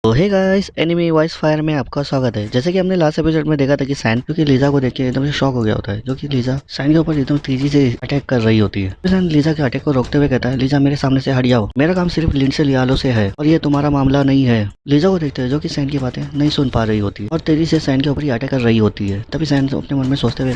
तो hey guys, enemy voice fire में आपका स्वागत है। जैसे कि हमने लास्ट एपिसोड में देखा था कि सैन क्योंकि लीजा को देख के एकदम से शॉक हो गया होता है, जो कि लीजा सैन के ऊपर एकदम तेजी से अटैक कर रही होती है। सैन लीजा के अटैक को रोकते हुए कहता है, लीजा मेरे सामने से हट जाओ, मेरा काम सिर्फ लिंडसे लियालो से है और ये तुम्हारा मामला नहीं है। लीजा को देखते हैं जो कि सैन की बातें नहीं सुन पा रही होती है और तेजी से सैन के ऊपर ही अटैक कर रही होती है। तभी सैन अपने मन में सोचते हुए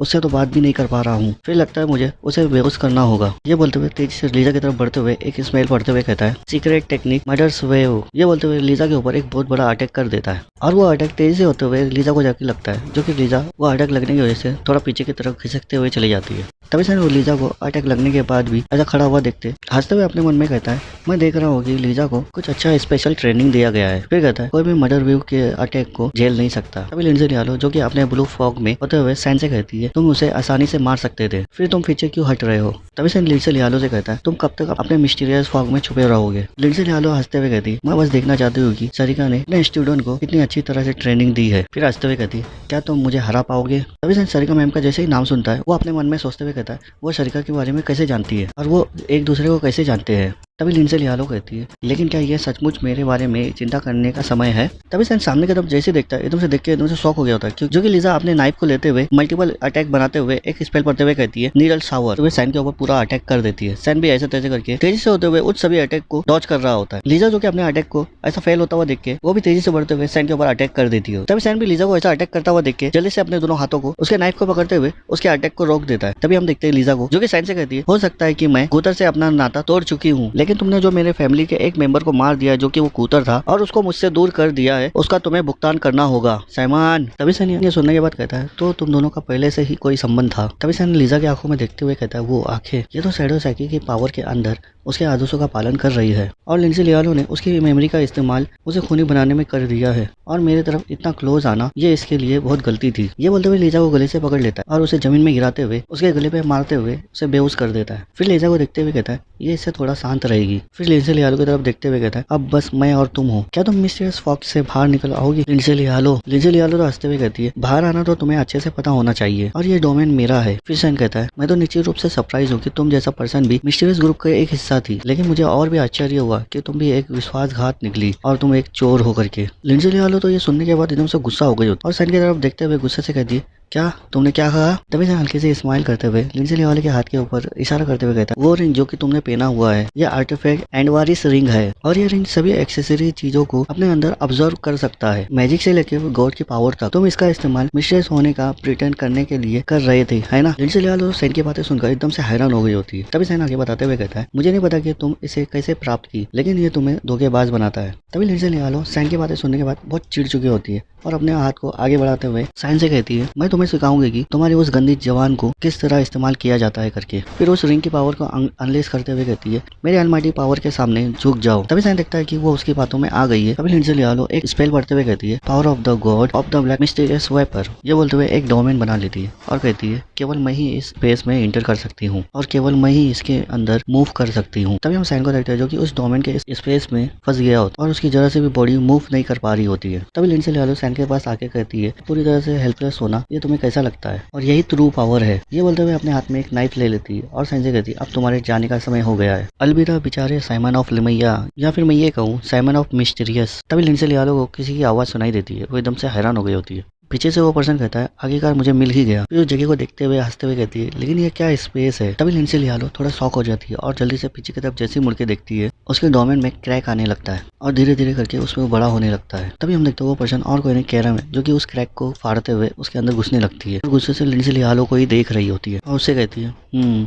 उससे तो बात भी नहीं कर पा रहा हूँ, फिर लगता है मुझे उसे बेहोश करना होगा। ये बोलते हुए तेजी से लीजा की तरफ बढ़ते हुए एक स्मेल पढ़ते हुए कहता है, सीक्रेट टेक्निक मर्डर्स वेव। ये बोलते हुए लीजा के ऊपर एक बहुत बड़ा अटैक कर देता है और वो अटैक तेजी से होते हुए लीजा को जाके लगता है, जो कि लीजा वो अटैक लगने की वजह से थोड़ा पीछे की तरफ खिसकते हुए चली जाती है। तभी से वो लीजा को अटैक लगने के बाद भी ऐसा खड़ा हुआ देखते हंसते हुए अपने मन में कहता है, मैं देख रहा हूँ कि लीजा को कुछ अच्छा स्पेशल ट्रेनिंग दिया गया है। फिर कहता है, कोई भी मर्डर वेव के अटैक को झेल नहीं सकता। तभी लिंडसे लियालो जो कि अपने ब्लू फॉग में होते हुए सैन से कहती है, तुम उसे आसानी से मार सकते थे, फिर तुम पीछे क्यों हट रहे हो। तभी से लिंडसे लियालो से कहता है, तुम कब तक अपने मिस्टीरियस फॉग में छुपे रहोगे। लिंडसे लियालो हंसते हुए कहती, मैं बस देखना चाहती हूँ कि सरिका ने अपने स्टूडेंट को कितनी अच्छी तरह से ट्रेनिंग दी है। फिर हंसते हुए कहती, क्या तुम मुझे हरा पाओगे। तभी से सरिका मैम का जैसे ही नाम सुनता है, वो अपने मन में सोचते हुए कहता है, वो सरिका के बारे में कैसे जानती है और वो एक दूसरे को कैसे जानते हैं। तभी लिंडसे लियालो कहती है, लेकिन क्या ये सचमुच मेरे बारे में चिंता करने का समय है। तभी सैन सामने की तरफ जैसे देखता है, एकदम से देख के एकदम से शॉक हो गया होता है, जो कि लीजा अपने नाइफ को लेते हुए मल्टीपल अटैक बनाते हुए एक स्पेल पढ़ते हुए कहती है, नीडल शावर। तो वे सैन के ऊपर पूरा अटैक कर देती है। सैन भी ऐसे तैसे करके तेजी से होते हुए उस सभी अटैक को डॉज कर रहा होता है। लीजा जो कि अपने अटैक को ऐसा फेल होता हुआ देख के वो भी तेजी से बढ़ते हुए सैन के ऊपर अटैक कर देती है। तभी सैन भी लीजा को ऐसा अटैक करता हुआ देख के जल्दी से अपने दोनों हाथों को उसके नाइफ को पकड़ते हुए उसके अटैक को रोक देता है। तभी हम देखते हैं लीजा को जो कि सैन से कहती है, हो सकता है कि मैं कूतर से अपना नाता तोड़ चुकी हूँ, लेकिन तुमने जो मेरे फैमिली के एक मेंबर को मार दिया जो कि वो कूतर था और उसको मुझसे दूर कर दिया है, उसका तुम्हें भुगतान करना होगा सैमान। तभी सैन ये सुनने के बाद कहता है, तो तुम दोनों का पहले से ही कोई संबंध था। तभी सैन लीजा की आंखों में देखते हुए कहता है, वो आंखें, ये तो शैडो साइकी की पावर के अंदर उसके आदेशों का पालन कर रही है और लिंडसे लियालो ने उसकी मेमोरी का इस्तेमाल उसे खूनी बनाने में कर दिया है और मेरे तरफ इतना क्लोज आना ये इसके लिए बहुत गलती थी। ये बोलते हुए लीजा को गले से पकड़ लेता है और उसे जमीन में गिराते हुए उसके गले पे मारते हुए उसे बेहोश कर देता है। फिर लीजा को देखते हुए कहता है, ये इससे थोड़ा शांत रहेगी। फिर लिंडसे लियालो की तरफ देखते हुए कहता है, अब बस मैं और तुम हो, क्या तुम मिस्टीरियस फॉग से बाहर निकल आओगी। लिंडसे लियालो तो हंसते हुए कहती है, बाहर आना तो तुम्हें अच्छे से पता होना चाहिए और ये डोमेन मेरा है। फिर सैन कहता है, मैं तो निश्चित रूप से सरप्राइज हूँ कि तुम जैसा पर्सन भी मिस्टीरियस ग्रुप का एक हिस्सा थी, लेकिन मुझे और भी आश्चर्य हुआ कि तुम भी एक विश्वासघात निकली और तुम एक चोर होकर के। लिंडसे लियालो तो ये सुनने के बाद एकदम से गुस्सा हो गई और सैन की तरफ देखते हुए गुस्से से कहती है, क्या तुमने क्या कहा। तभी से हल्के से स्माइल करते हुए लिंडसे लियालो के हाथ के ऊपर इशारा करते हुए कहता है, वो रिंग जो कि तुमने पहना हुआ है ये आर्टिफैक्ट एंडवारिस रिंग है और ये रिंग सभी एक्सेसरी चीजों को अपने अंदर ऑब्जर्व कर सकता है, मैजिक से लेकर गॉड की पावर तक। तुम इसका इस्तेमाल मिस्ट्रेस होने का प्रिटेंड करने के लिए कर रहे थे, है ना। लिंडसे लियालो सैन की बातें सुनकर एकदम से हैरान हो गई होती है। तभी सैन आगे बताते हुए कहता है, मुझे नहीं पता कि तुम इसे कैसे प्राप्त की, लेकिन ये तुम्हें धोखेबाज बनाता है। तभी लिंडसे लियालो सैन की बातें सुनने के बाद बहुत चिढ़ चुकी होती है और अपने हाथ को आगे बढ़ाते हुए सैन से कहती है, मैं तुम्हें सिखाऊंगी कि तुम्हारी उस गंदी जवान को किस तरह इस्तेमाल किया जाता है करके। फिर उस रिंग की पावर को अनलेस करते हुए कहती है, मेरे अलमाइटी पावर के सामने झुक जाओ। तभी सैन देखता है कि वो उसकी बातों में आ गई है। तभी लिंडसे लियालो एक स्पेल पढ़ते हुए कहती है, power of the God of the black mysterious vapour. ये बोलते हुए एक डोमेन बना लेती है और कहती है, केवल मैं ही इस स्पेस में इंटर कर सकती हूँ और केवल मैं ही इसके अंदर मूव कर सकती हूँ। तभी हम सैन को देखते हैं जो कि उस डोमेन के स्पेस में फंस गया होता और उसकी जरा से भी बॉडी मूव नहीं कर पा रही होती है। तभी लिंडसे लियालो सैन के पास आके कहती है, पूरी तरह से हेल्पलेस होना ये तुम्हें कैसा लगता है और यही ट्रू पावर है। ये बोलते हुए अपने हाथ में एक नाइफ ले लेती है और सैन से कहती है, अब तुम्हारे जाने का समय हो गया है, अलविदा बेचारे साइमन ऑफ लिमैया, या फिर मैं ये कहूँ साइमन ऑफ मिस्टीरियस। तभी लिंडसे लियालो को किसी की आवाज सुनाई देती है, वो एकदम से हैरान हो गई होती है। पीछे से वो पर्सन कहता है, आखिरकार मुझे मिल ही गया। फिर उस जगह को देखते हुए हंसते हुए कहती है, लेकिन ये क्या स्पेस है। तभी लिंडसे लियालो थोड़ा शॉक हो जाती है और जल्दी से पीछे की तरफ जैसे मुड़ के देखती है, उसके डोमेन में क्रैक आने लगता है और धीरे धीरे करके उसमें वो बड़ा होने लगता है। तभी हम देखते हैं वो पर्सन और कोई नहीं कैरम है जो कि उस क्रैक को फाड़ते हुए उसके अंदर घुसने लगती है और गुस्से से लिंडसे लियालो को ही देख रही होती है और उससे कहती है,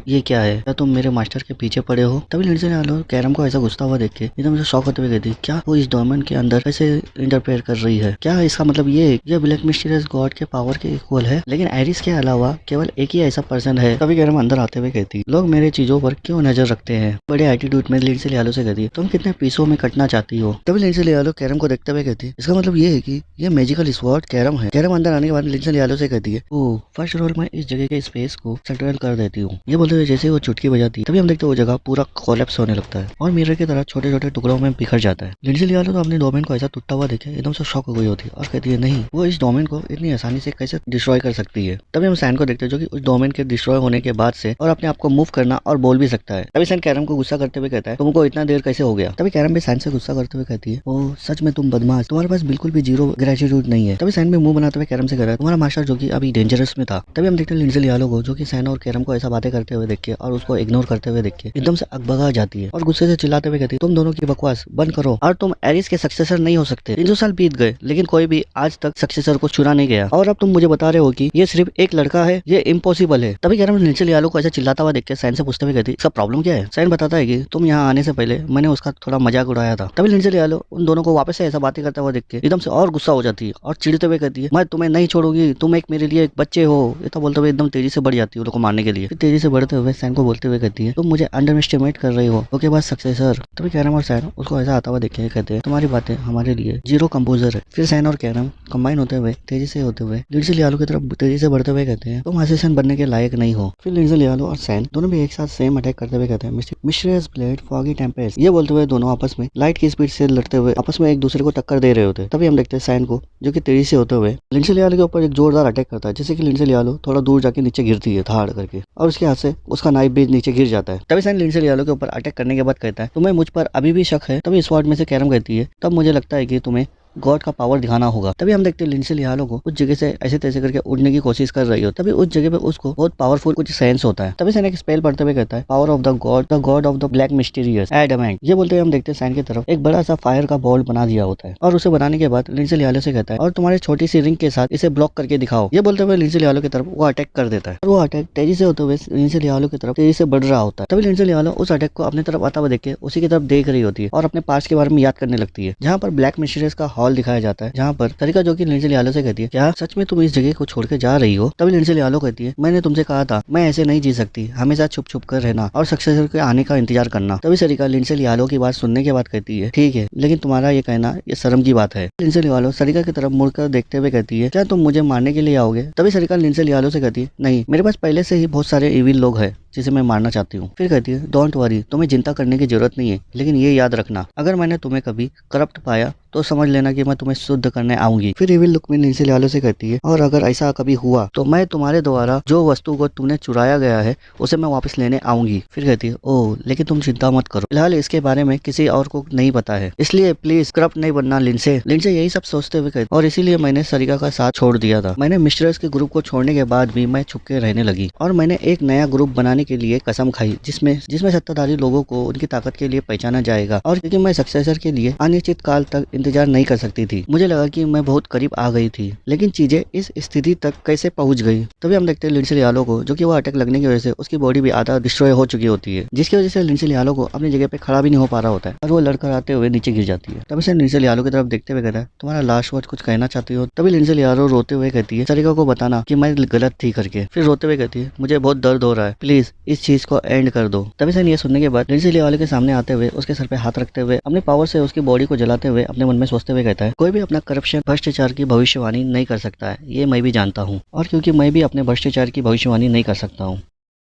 ये क्या है, क्या तुम मेरे मास्टर के पीछे पड़े हो। तभी लिंडसे लियालो कैरम को ऐसा घुसता हुआ देख के एकदम से शॉक होते हुए कहती है, क्या वो इस डोमेन के अंदर कैसे इंटरफेयर कर रही है, क्या इसका मतलब ये ब्लैक मिस्टीरियस गॉड के पावर के इक्वल है, लेकिन एरिस के अलावा केवल एक ही ऐसा पर्सन है। तभी कैरम अंदर आते हुए कहती है, लोग मेरे चीजों पर क्यों नजर रखते हैं। बड़े एटीट्यूड में लिंडसे लियालो से कहती है, तुम कितने पीसों में कटना चाहती हो। तभी लिंडसे लियालो कैरम को देखते हुए कहती है, इसका मतलब ये है कि ये मैजिकल स्वॉर्ड कैरम है। कैरम अंदर आने के बाद लिंडसे लियालो से कहती है, ओह फर्स्ट रोल मैं इस जगह के स्पेस को सेंट्रल कर देती हूँ। ये बोलते हुए जैसे वो चुटकी बजाती है, तभी हम देखते वो जगह पूरा कोलैप्स होने लगता है और मिरर की तरह छोटे छोटे टुकड़ों में बिखर जाता है। लिंडसे लियालो तो अपने डोमेन को ऐसा टूटता हुआ देखे एकदम से शॉक हो गई होती है और कहती है, नहीं, वो इस डोमेन को इतनी आसानी से कैसे डिस्ट्रॉय कर सकती है। तभी हम सैन को देखते हैं जो कि उस डोमेन के डिस्ट्रॉय होने के बाद से और अपने आप को मूव करना और बोल भी सकता है। तभी सैन कैरम को गुस्सा करते हुए कहता है तुमको इतना देर कैसे हो गया। तभी कैरम भी सैन से गुस्सा करते हुए कहती है ओ सच में तुम बदमाश, तुम्हारे पास बिल्कुल भी जीरो ग्रेटिट्यूड नहीं है। तभी सैन भी मुंह बनाते हुए कैरम से कह रहा है तुम्हारा मास्टर जो कि अभी डेंजरस में था। तभी हम देखते हैं लिंडसे लियालो को जो कि सैन और कैरम को ऐसा बातें करते हुए देख के और उसको इग्नोर करते हुए देख के एकदम से अकबका जाती है और गुस्से से चिल्लाते हुए कहती है तुम दोनों की बकवास बंद करो और तुम एरिस के सक्सेसर नहीं हो सकते। 300 साल बीत गए लेकिन कोई भी आज तक सक्सेसर को चुना नहीं गया और अब तुम मुझे बता रहे हो कि ये सिर्फ एक लड़का है, ये इम्पॉसिबल है। तभी कैरम लिंडसे लियालो को ऐसा चिल्लाता हुआ देख के सैन से पूछते हुए कहती इसका प्रॉब्लम क्या है। सैन बताता है कि तुम यहाँ आने से पहले मैंने उसका थोड़ा मजाक उड़ाया था। तभी लिंडसे लियालो उन दोनों को वापस से ऐसा बातें करता हुआ देख के एकदम से और गुस्सा हो जाती है और चिढ़ते हुए कहती है मैं तुम्हें नहीं छोड़ूंगी, तुम एक मेरे लिए एक बच्चे हो। ये तो बोलते हुए एकदम तेजी से बढ़ जाती है उनको मारने के लिए। फिर तेजी से बढ़ते हुए सैन को बोलते हुए कहती है तुम मुझे अंडर एस्टिमेट कर रही हो, ओके बस सक्सेसर। तभी कैरम और सैन उसको ऐसा आता हुआ देखे कहते हैं तुम्हारी बातें हमारे लिए जीरो कंपोजर है। फिर सैन और कैरम कंबाइन होते हुए तेजी से होते हुए लिंडसे लियालो की तरफ तेजी से बढ़ते हुए कहते हैं तुम असिस्टेंट बनने के लायक नहीं हो। फिर लिंडसे लियालो और सैन दोनों भी एक साथ सेम अटैक करते हुए कहते हैं मिस्टीरियस ब्लेड फॉगी टेम्पेस्ट। ये बोलते हुए दोनों आपस में लाइट की स्पीड से लड़ते हुए आपस में एक दूसरे को टक्कर दे रहे होते। तभी हम देखते हैं सैन को जो कि तेजी से होते हुए लिंडसे लियालो के ऊपर एक जोरदार अटैक करता है जिससे कि लिंडसे लियालो थोड़ा दूर जाके नीचे गिरती है धाड़ करके और उसके हाथ से उसका नाइफ भी नीचे गिर जाता है। तभी सैन लिंडसे लियालो के ऊपर अटैक करने के बाद कहता है तुम्हें मुझ पर अभी भी शक है। तभी स्वॉर्ड में से कैरम कहती है तब मुझे लगता है कि तुम्हें गॉड का पावर दिखाना होगा। तभी हम देखते हैं लिंडसे लियालो को उस जगह से ऐसे तैसे करके उड़ने की कोशिश कर रही हो। तभी उस जगह पे उसको बहुत पावरफुल कुछ सेंस होता है। तभी सैन एक स्पेल पढ़ते हुए कहता है power of the God of the black mysterious adamant. ये बोलते हुए हम देखते हैं सैन की तरफ एक बड़ा सा फायर का बॉल बना दिया होता है और उसे बनाने के बाद लिंडसे लियालो से कहता है और तुम्हारी छोटी सी रिंग के साथ इसे ब्लॉक करके दिखाओ। ये बोलते हुए लिंडसे लियालो की तरफ वो अटैक कर देता है और वो अटैक तेजी से होते हुए लिंडसे लियालो की तरफ तेजी से बढ़ रहा होता है। तभी लिंडसे लियालो उस अटैक को अपनी तरफ आता हुआ देख के उसी की तरफ देख रही होती है और अपने पास्ट के बारे में याद करने लगती है जहाँ पर ब्लैक मिस्टीरियस का हॉल दिखाया जाता है जहाँ पर तरीका जो कि लिंडसे लियालो से कहती है क्या सच में तुम इस जगह को छोड़ के जा रही हो। तभी लिंडसे लियालो कहती है मैंने तुमसे कहा था मैं ऐसे नहीं जी सकती, हमेशा छुप छुप कर रहना और सक्सेसर के आने का इंतजार करना। तभी सरिका लिंडसे लियालो की बात सुनने के बाद कहती है ठीक है लेकिन तुम्हारा ये कहना ये शर्म की बात है। लिंडसे लियालो सरिका की तरफ मुड़कर देखते हुए कहती है क्या तुम मुझे मारने के लिए आओगे। तभी सरिका लिंडसे लियालो से कहती है नहीं मेरे पास पहले से ही बहुत सारे इविल लोग हैं जिसे मैं मारना चाहती हूँ। फिर कहती है डोंट वरी तुम्हें चिंता करने की जरूरत नहीं है लेकिन ये याद रखना अगर मैंने तुम्हें कभी करप्ट पाया तो समझ लेना कि मैं तुम्हें शुद्ध करने आऊंगी। फिर इविल लुक में लिंडसे लियालो से कहती है और अगर ऐसा कभी हुआ तो मैं तुम्हारे द्वारा जो वस्तु को तुमने चुराया गया है उसे मैं वापस लेने आऊंगी। फिर कहती है ओह लेकिन तुम चिंता मत करो, फिलहाल इसके बारे में किसी और को नहीं पता है इसलिए प्लीज करप्ट नहीं बनना लिंडसे। लिंडसे यही सब सोचते हुए कहती और इसीलिए मैंने सरिका का साथ छोड़ दिया था। मैंने मिस्ट्रेस के ग्रुप को छोड़ने के बाद भी मैं छुप के रहने लगी और मैंने एक नया ग्रुप बनाने के लिए कसम खाई जिसमें सत्ताधारी लोगों को उनकी ताकत के लिए पहचाना जाएगा और क्योंकि मैं सक्सेसर के लिए अनिश्चित काल तक इंतजार नहीं कर सकती थी मुझे लगा कि मैं बहुत करीब आ गई थी लेकिन चीजें इस स्थिति तक कैसे पहुंच गई। तभी हम देखते हैं लिंडसे लियालो को जो कि वो अटैक लगने की वजह से उसकी बॉडी भी आधा डिस्ट्रॉय हो चुकी होती है जिसकी वजह से लिंडसे लियालो को अपनी जगह पे खड़ा भी नहीं हो पा रहा होता है और वो लड़कर आते हुए नीचे गिर जाती है। तभी से लिंडसे लियालो की तरफ देखते हुए कहता है तुम्हारा लास्ट वर्ड कुछ कहना चाहती हो। तभी लिंडसे लियालो रोते हुए कहती है सरिका को बताना कि मैं गलत थी करके। फिर रोते हुए कहती है मुझे बहुत दर्द हो रहा है प्लीज इस चीज को एंड कर दो। तभी से ये सुनने के बाद लिंडसे लियालो के सामने आते हुए उसके सर पे हाथ रखते हुए अपने पावर से उसकी बॉडी को जलाते हुए अपने मन में सोचते हुए कहता है कोई भी अपना करप्शन भ्रष्टाचार की भविष्यवाणी नहीं कर सकता है, ये मैं भी जानता हूँ और क्योंकि मैं भी अपने भ्रष्टाचार की भविष्यवाणी नहीं कर सकता हूँ